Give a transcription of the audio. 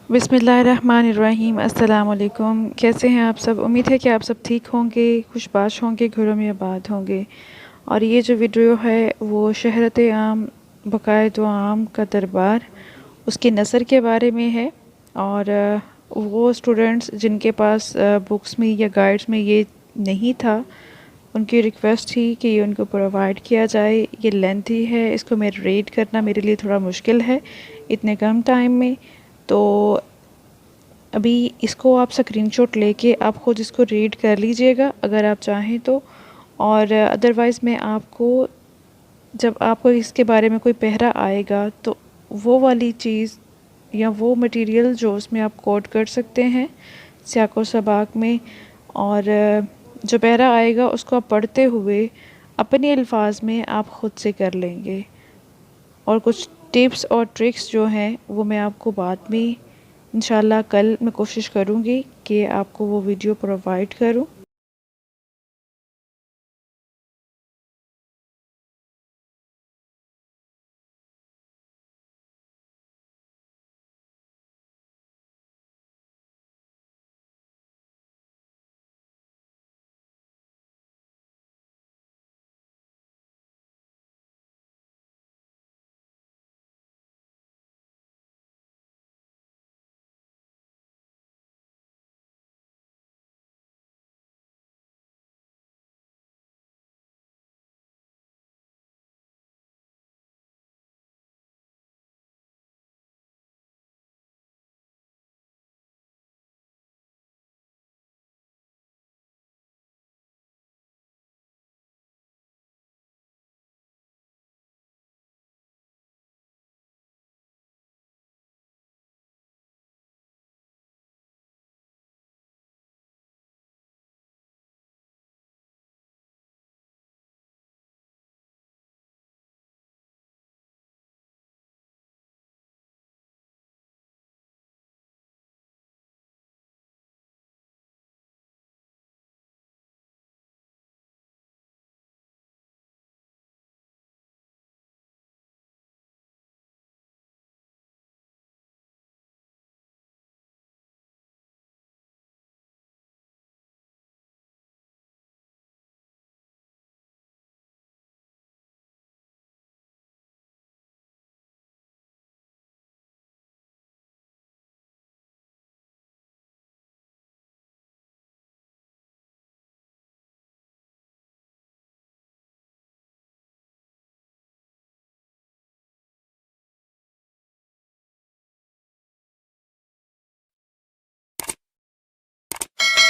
बिस्मिल्लाहिर्रहमानिर्रहीम। अस्सलाम वालेकुम। कैसे हैं आप सब? उम्मीद है कि आप सब ठीक होंगे, खुशबाश होंगे, घरों में आबाद होंगे। और ये जो वीडियो है वो शहरत आम बकायद आम का दरबार उसकी नसर के बारे में है। और वो स्टूडेंट्स जिनके पास बुक्स में या गाइड्स में ये नहीं था, उनकी रिक्वेस्ट थी कि ये उनको प्रोवाइड किया जाए। ये लेंथी है, इसको मैं रीड करना मेरे लिए थोड़ा मुश्किल है इतने कम टाइम में। तो अभी इसको आप स्क्रीनशॉट लेके आप ख़ुद इसको रीड कर लीजिएगा अगर आप चाहें तो। और अदरवाइज़ मैं आपको, जब आपको इसके बारे में कोई पहरा आएगा तो वो वाली चीज़ या वो मटेरियल जो उसमें आप कोट कर सकते हैं सियाक़ो सबाक में, और जो पहरा आएगा उसको आप पढ़ते हुए अपने अल्फाज में आप ख़ुद से कर लेंगे। और कुछ टिप्स और ट्रिक्स जो हैं वो मैं आपको बाद में इंशाल्लाह कल मैं कोशिश करूँगी कि आपको वो वीडियो प्रोवाइड करूँ।